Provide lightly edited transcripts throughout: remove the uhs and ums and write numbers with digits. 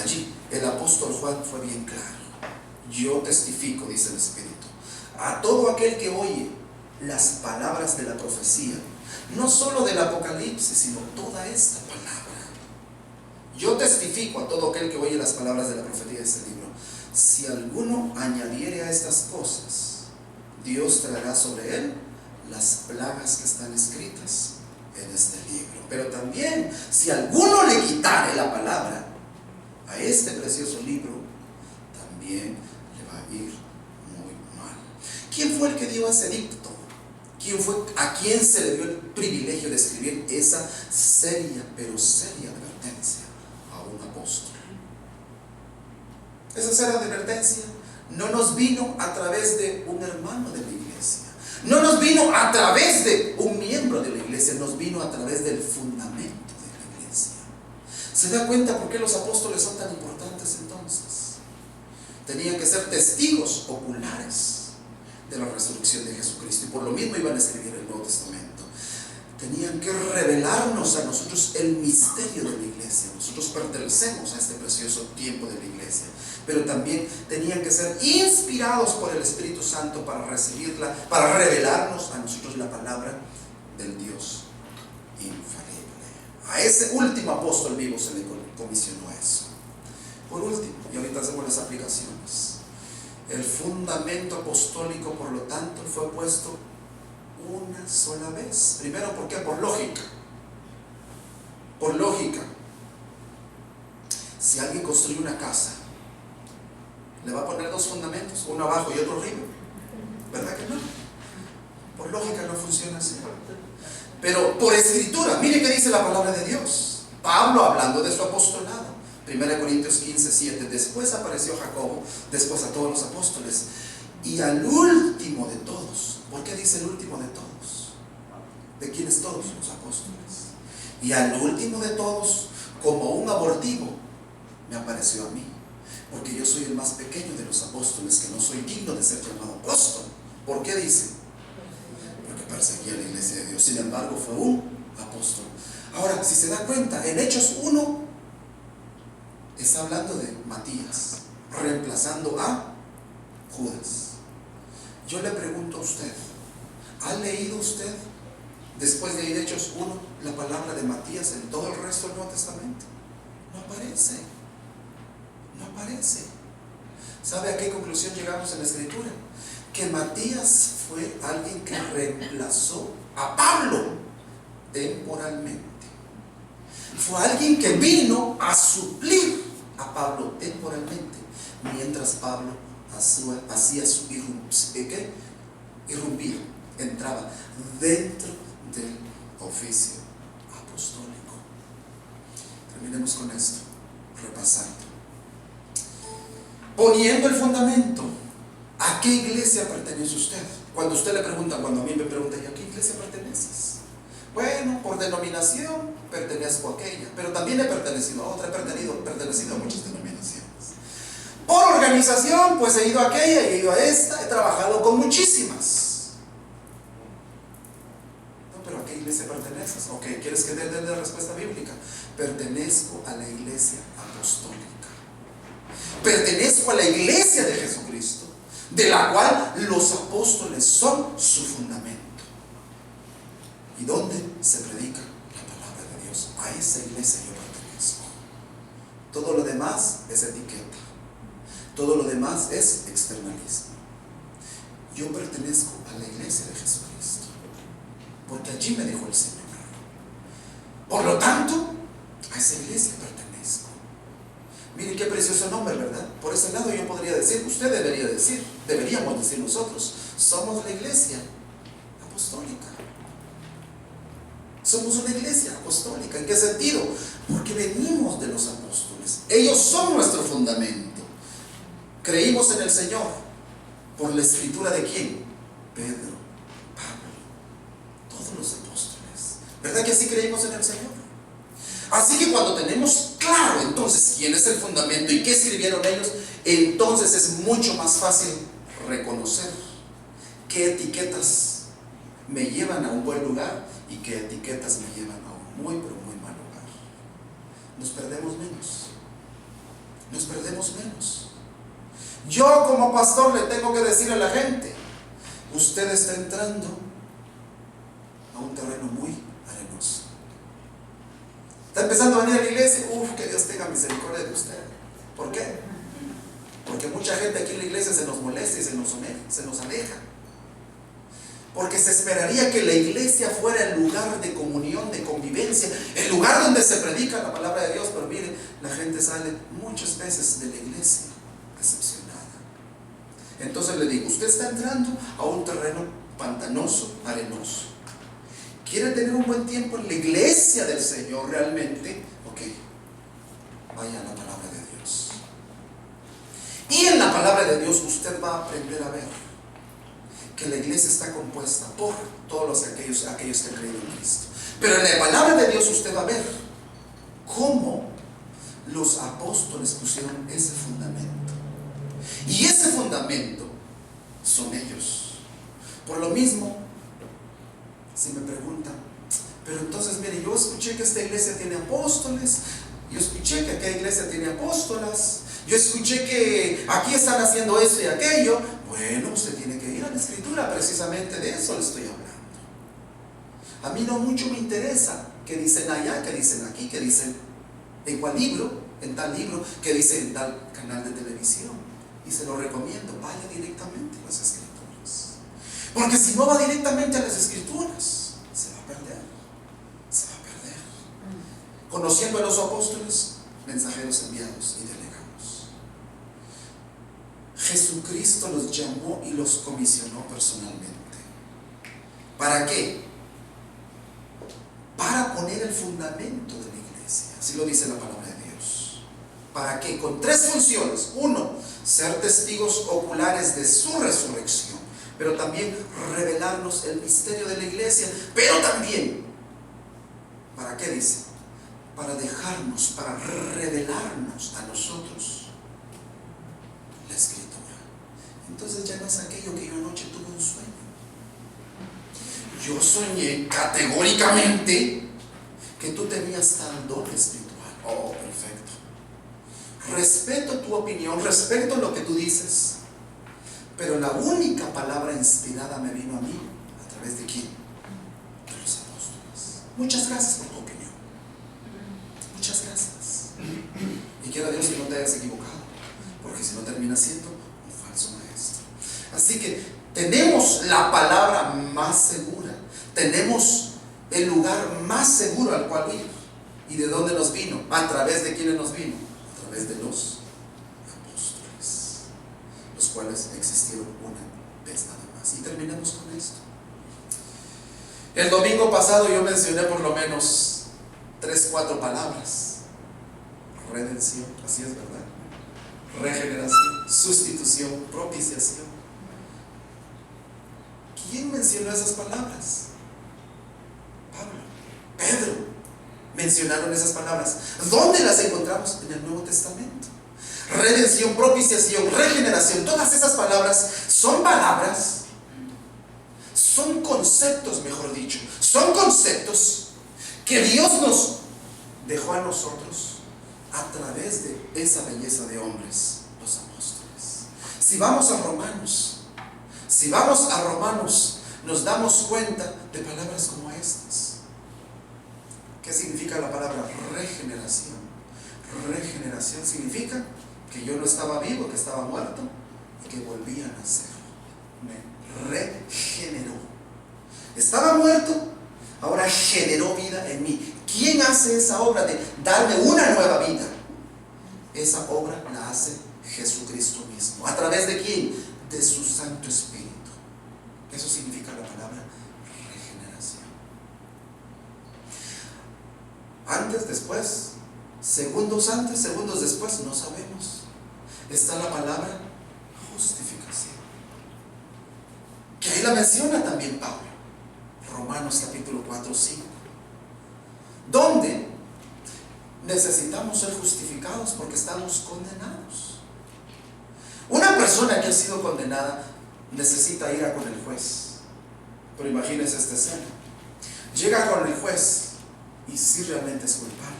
Allí el apóstol Juan fue bien claro. Yo testifico, dice el Espíritu, a todo aquel que oye las palabras de la profecía, no solo del Apocalipsis, sino toda esta palabra. Yo testifico a todo aquel que oye las palabras de la profecía de este libro. Si alguno añadiere a estas cosas, Dios traerá sobre él las plagas que están escritas en este libro. Pero también, si alguno le quitare la palabra a este precioso libro, también le va a ir muy mal. ¿Quién fue el que dio ese dicto? ¿A quién se le dio el privilegio de escribir esa seria, pero seria advertencia? A un apóstol. Esa seria advertencia no nos vino a través de un hermano de la iglesia, no nos vino a través de un miembro de la iglesia, nos vino a través del fundamento de la iglesia. ¿Se da cuenta por qué los apóstoles son tan importantes entonces? Tenían que ser testigos oculares de la resurrección de Jesucristo, y por lo mismo iban a escribir el Nuevo Testamento. Tenían que revelarnos a nosotros el misterio de la iglesia. Nosotros pertenecemos a este precioso tiempo de la iglesia, pero también tenían que ser inspirados por el Espíritu Santo para recibirla, para revelarnos a nosotros la palabra del Dios infalible. A ese último apóstol vivo se le comisionó eso. Por último, y ahorita hacemos las aplicaciones, el fundamento apostólico, por lo tanto, fue puesto una sola vez. Primero, ¿por qué? Por lógica. Por lógica. Si alguien construye una casa, ¿le va a poner dos fundamentos? Uno abajo y otro arriba. ¿Verdad que no? Por lógica no funciona así. Pero por escritura, mire qué dice la palabra de Dios. Pablo hablando de su apostolado. 1 Corintios 15:7. Después apareció Jacobo, después a todos los apóstoles, y al último de todos. ¿Por qué dice el último de todos? ¿De quiénes todos? Los apóstoles. Y al último de todos, como un abortivo, me apareció a mí, porque yo soy el más pequeño de los apóstoles, que no soy digno de ser llamado apóstol. ¿Por qué dice? Porque perseguía la iglesia de Dios. Sin embargo, fue un apóstol. Ahora, si se da cuenta, en Hechos 1 está hablando de Matías, reemplazando a Judas. Yo le pregunto a usted, ¿ha leído usted, después de ir Hechos 1, la palabra de Matías en todo el resto del Nuevo Testamento? No aparece. No aparece. ¿Sabe a qué conclusión llegamos en la Escritura? Que Matías fue alguien que reemplazó a Pablo temporalmente. Fue alguien que vino a suplir a Pablo temporalmente, mientras Pablo hacía su irrumpir, entraba dentro del oficio apostólico. Terminemos con esto, repasando. Poniendo el fundamento, ¿a qué iglesia pertenece usted? Cuando usted le pregunta, cuando a mí me preguntan, ¿a qué iglesia perteneces? Bueno, por denominación pertenezco a aquella, pero también he pertenecido a otra, he pertenecido a muchas denominaciones. Por organización, pues he ido a aquella, he ido a esta, he trabajado con muchísimas. No, pero ¿a qué iglesia perteneces? Ok, ¿quieres que te dé la respuesta bíblica? Pertenezco a la iglesia apostólica. Pertenezco a la iglesia de Jesucristo, de la cual los apóstoles son su fundamento. ¿Y dónde se predica la palabra de Dios? A esa iglesia yo pertenezco. Todo lo demás es etiqueta. Todo lo demás es externalismo. Yo pertenezco a la iglesia de Jesucristo, porque allí me dejó el Señor. Por lo tanto, a esa iglesia pertenezco. Miren qué precioso nombre, ¿verdad? Por ese lado yo podría decir, usted debería decir, deberíamos decir nosotros, somos la iglesia apostólica. Somos una iglesia apostólica. ¿En qué sentido? Porque venimos de los apóstoles. Ellos son nuestro fundamento. Creímos en el Señor por la escritura de ¿quién? Pedro, Pablo, todos los apóstoles. ¿Verdad que así creímos en el Señor? Así que cuando tenemos claro entonces quién es el fundamento y qué escribieron ellos, entonces es mucho más fácil reconocer qué etiquetas me llevan a un buen lugar y qué etiquetas me llevan a un muy pero muy mal lugar. Nos perdemos menos. nos perdemos menos. Yo como pastor le tengo que decir a la gente, usted está entrando a un terreno muy arenoso. Está empezando a venir a la iglesia, que Dios tenga misericordia de usted. ¿Por qué? Porque mucha gente aquí en la iglesia se nos molesta y se nos aleja. Porque se esperaría que la iglesia fuera el lugar de comunión, de convivencia, el lugar donde se predica la palabra de Dios. Pero miren, la gente sale muchas veces de la iglesia decepcionada. Entonces le digo, usted está entrando a un terreno pantanoso, arenoso. ¿Quiere tener un buen tiempo en la iglesia del Señor realmente? Ok, vaya a la palabra de Dios. Y en la palabra de Dios usted va a aprender a ver que la iglesia está compuesta por todos aquellos que han creído en Cristo. Pero en la palabra de Dios usted va a ver cómo los apóstoles pusieron ese fundamento. Y ese fundamento son ellos. Por lo mismo, si me preguntan, pero entonces mire, yo escuché que esta iglesia tiene apóstoles, yo escuché que aquella iglesia tiene apóstolas, yo escuché que aquí están haciendo eso y aquello. Bueno, usted tiene que ir a la escritura, precisamente de eso le estoy hablando. A mí no mucho me interesa que dicen allá, que dicen aquí, que dicen en cuál libro, en tal libro, que dicen en tal canal de televisión. Y se lo recomiendo, vaya directamente a las escrituras. Porque si no va directamente a las escrituras, se va a perder. Se va a perder. Conociendo a los apóstoles, mensajeros enviados y delegados. Jesucristo los llamó y los comisionó personalmente. ¿Para qué? Para poner el fundamento de la iglesia. Así lo dice la palabra de Dios. ¿Para qué? Con tres funciones. Uno, ser testigos oculares de su resurrección, pero también revelarnos el misterio de la iglesia. Pero también, ¿para qué dice? Para dejarnos, para revelarnos a nosotros la escritura. Entonces ya no es aquello que yo anoche tuve un sueño. Yo soñé categóricamente que tú tenías tal don espiritual. Oh, perfecto. Respeto tu opinión, respeto lo que tú dices, pero la única palabra inspirada me vino a mí, ¿a través de quién? De los apóstoles. Muchas gracias por tu opinión. Muchas gracias. Y quiera Dios que no te hayas equivocado, porque si no termina siendo un falso maestro. Así que tenemos la palabra más segura, tenemos el lugar más seguro al cual ir. ¿Y de dónde nos vino? ¿A través de quiénes nos vino? A través de los apóstoles, los cuales existieron una vez nada más. Y terminemos con esto. El domingo pasado yo mencioné por lo menos 3-4 palabras. Redención, así es, ¿verdad? Regeneración, sustitución, propiciación. ¿Quién mencionó esas palabras? Pablo, Pedro. Mencionaron esas palabras. ¿Dónde las encontramos? En el Nuevo Testamento. Redención, propiciación, regeneración. Todas esas palabras son palabras, son conceptos, mejor dicho. Son conceptos que Dios nos dejó a nosotros a través de esa belleza de hombres, los apóstoles. Si vamos a Romanos, nos damos cuenta de palabras como estas. ¿Qué significa la palabra regeneración? Regeneración significa que yo no estaba vivo, que estaba muerto y que volví a nacer. Me regeneró. Estaba muerto, ahora generó vida en mí. ¿Quién hace esa obra de darme una nueva vida? Esa obra la hace Jesucristo mismo. ¿A través de quién? De su Santo Espíritu. Eso significa la palabra regeneración. Antes, después, segundos antes, segundos después, no sabemos. Está la palabra justificación, que ahí la menciona también Pablo. Romanos capítulo 4-5, donde necesitamos ser justificados porque estamos condenados. Una persona que ha sido condenada necesita ir a con el juez. Pero imagínense esta escena. Llega con el juez y si realmente es culpable.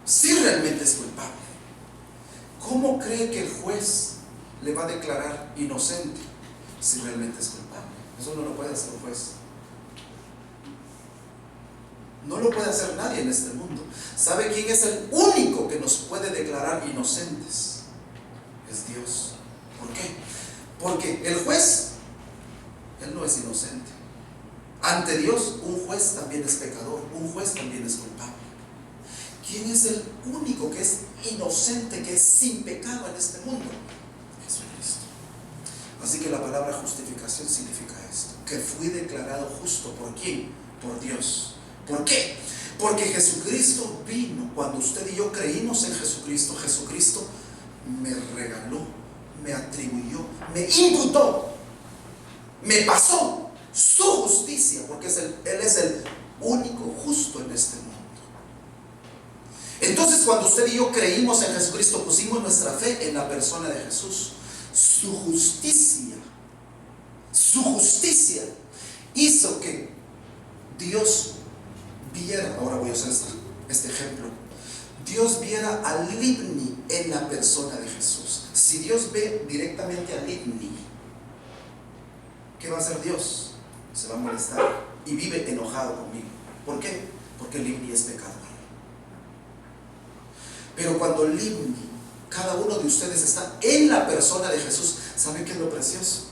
Si realmente es culpable. ¿cómo cree que el juez le va a declarar inocente si realmente es culpable? Eso no lo puede hacer un juez. No lo puede hacer nadie en este mundo. ¿Sabe quién es el único que nos puede declarar inocentes? Es Dios. ¿Por qué? Porque el juez, él no es inocente. Ante Dios, un juez también es pecador, un juez también es culpable. ¿Quién es el único que es inocente, que es sin pecado en este mundo? Jesucristo. Así que la palabra justificación significa esto, que fui declarado justo. ¿Por quién? Por Dios. ¿Por qué? Porque Jesucristo vino. Cuando usted y yo creímos en Jesucristo, Jesucristo me regaló, me atribuyó, me imputó, me pasó su justicia, porque Él es el único justo en este mundo. Entonces, cuando usted y yo creímos en Jesucristo, pusimos nuestra fe en la persona de Jesús. Su justicia hizo que Dios viera, ahora voy a usar este ejemplo, Dios viera al Libni en la persona de Jesús. Si Dios ve directamente al Libni, ¿qué va a hacer Dios? Se va a molestar y vive enojado conmigo. ¿Por qué? Porque el Libni es pecador. Pero cuando el Libni, cada uno de ustedes está en la persona de Jesús, ¿saben qué es lo precioso?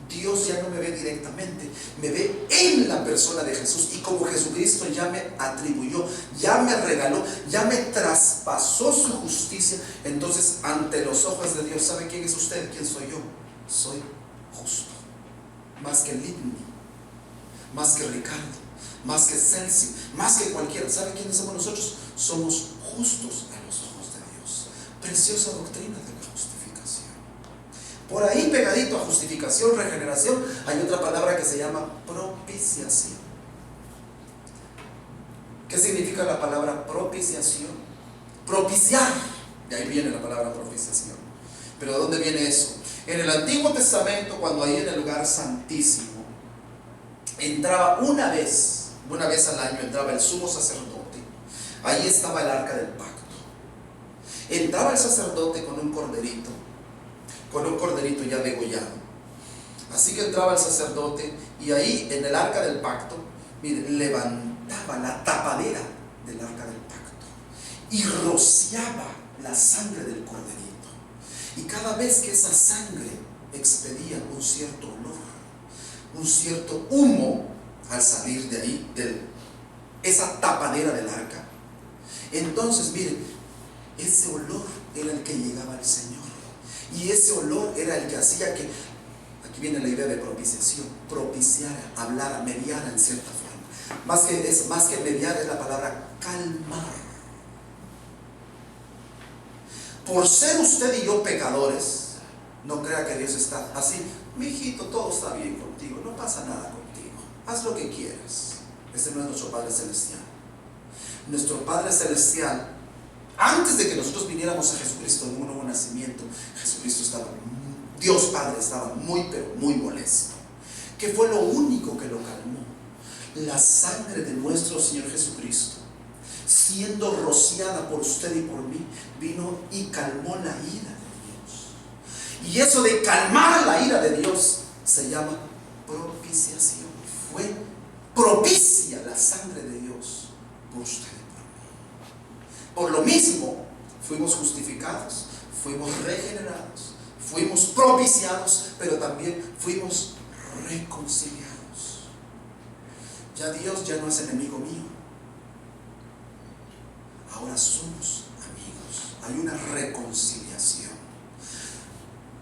Dios ya no me ve directamente, me ve en la persona de Jesús. Y como Jesucristo ya me atribuyó, ya me regaló, ya me traspasó su justicia, entonces ante los ojos de Dios, ¿sabe quién es usted? ¿Quién soy yo? Soy justo. Más que Libni, más que Ricardo, más que Celsi, más que cualquiera. ¿Sabe quiénes somos nosotros? Somos justos a los ojos de Dios. Preciosa doctrina de la justificación. Por ahí pegadito a justificación, regeneración, hay otra palabra que se llama propiciación. ¿Qué significa la palabra propiciación? Propiciar. De ahí viene la palabra propiciación. ¿Pero de dónde viene eso? En el Antiguo Testamento, cuando ahí en el lugar santísimo entraba una vez al año, entraba el sumo sacerdote. Ahí estaba el arca del pacto. Entraba el sacerdote con un corderito ya degollado. Así que entraba el sacerdote y ahí en el arca del pacto, miren, levantaba la tapadera del arca del pacto y rociaba la sangre del corderito. Y cada vez que esa sangre expedía un cierto olor, un cierto humo al salir de ahí, de esa tapadera del arca, entonces miren, ese olor era el que llegaba al Señor. Y ese olor era el que hacía que, aquí viene la idea de propiciación, propiciara, hablara, mediara en cierta forma. Más que mediar es la palabra calmar. Por ser usted y yo pecadores, no crea que Dios está así, mi hijito, todo está bien contigo, no pasa nada contigo, haz lo que quieras. Ese no es nuestro Padre Celestial. Nuestro Padre Celestial, antes de que nosotros viniéramos a Jesucristo en un nuevo nacimiento, Dios Padre estaba muy, pero muy molesto. ¿Qué fue lo único que lo calmó? La sangre de nuestro Señor Jesucristo, siendo rociada por usted y por mí, vino y calmó la ira de Dios. Y eso de calmar la ira de Dios se llama propiciación. Fue propicia la sangre de Dios por usted y por mí. Por lo mismo, fuimos justificados, fuimos regenerados, fuimos propiciados, pero también fuimos reconciliados. Ya Dios ya no es enemigo mío. Ahora somos amigos. Hay una reconciliación.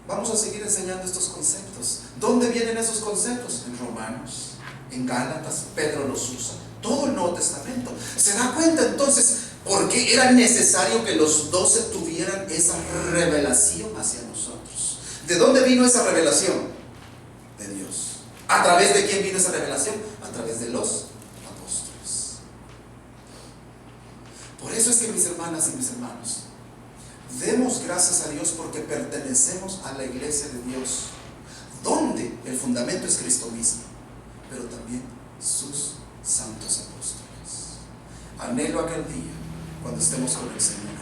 Vamos a seguir enseñando estos conceptos. ¿Dónde vienen esos conceptos? En Romanos, en Gálatas. Pedro los usa. Todo el Nuevo Testamento. ¿Se da cuenta entonces por qué era necesario que los 12 tuvieran esa revelación hacia nosotros? ¿De dónde vino esa revelación? De Dios. ¿A través de quién vino esa revelación? A través de los apóstoles. Por eso es que, mis hermanas y mis hermanos, demos gracias a Dios porque pertenecemos a la iglesia de Dios, donde el fundamento es Cristo mismo, pero también sus santos apóstoles. Anhelo aquel día cuando estemos con el Señor.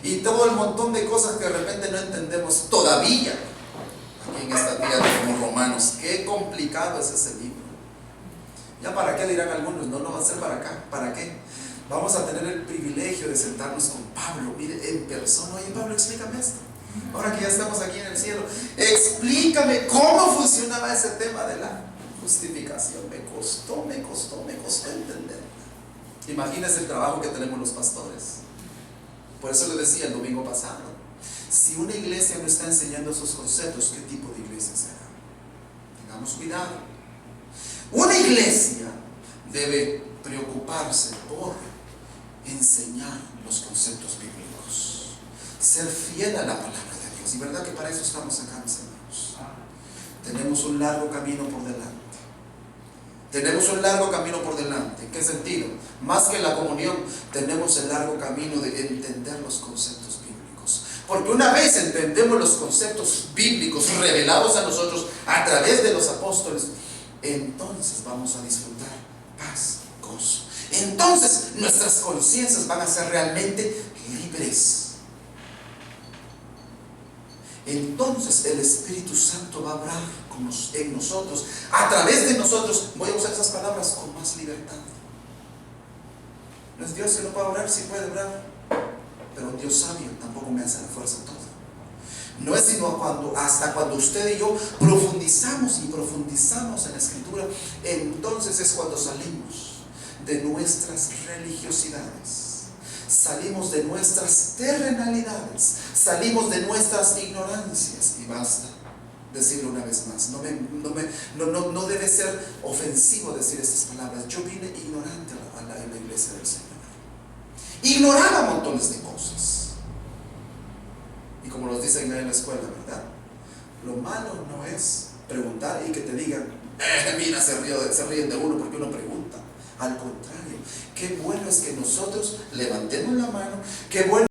y todo el montón de cosas que de repente no entendemos todavía. Aquí en esta tierra como Romanos, qué complicado es ese libro. ¿Ya para qué dirán algunos? No va a ser para acá. ¿Para qué? Vamos a tener el privilegio de sentarnos con Pablo, mire, en persona. Oye, Pablo, explícame esto. Ahora que ya estamos aquí en el cielo, explícame cómo funcionaba ese tema de la justificación. Me costó entender. Imagínense el trabajo que tenemos los pastores. Por eso les decía el domingo pasado, si una iglesia no está enseñando esos conceptos, ¿qué tipo de iglesia será? Tengamos cuidado. Una iglesia debe preocuparse por enseñar los conceptos bíblicos, ser fiel a la palabra de Dios. Y verdad que para eso estamos acá, mis hermanos. Tenemos un largo camino por delante. Tenemos un largo camino por delante. ¿En qué sentido? Más que la comunión, tenemos el largo camino de entender los conceptos bíblicos. Porque una vez entendemos los conceptos bíblicos revelados a nosotros a través de los apóstoles, entonces vamos a disfrutar paz, gozo. Entonces nuestras conciencias van a ser realmente libres. Entonces el Espíritu Santo va a obrar en nosotros, a través de nosotros. Voy a usar esas palabras con más libertad. No es Dios que no puede obrar, sí puede obrar, pero un Dios sabio tampoco me hace la fuerza todo. No es sino hasta cuando usted y yo profundizamos en la Escritura, entonces es cuando salimos de nuestras religiosidades, salimos de nuestras terrenalidades, salimos de nuestras ignorancias. Y basta decirlo una vez más, no debe ser ofensivo decir estas palabras. Yo vine ignorante en la iglesia del Señor, ignoraba montones de cosas. Y como nos dicen en la escuela, ¿verdad? Lo malo no es preguntar y que te digan, mira, se ríen de uno porque uno pregunta. Al contrario, qué bueno es que nosotros levantemos la mano, qué bueno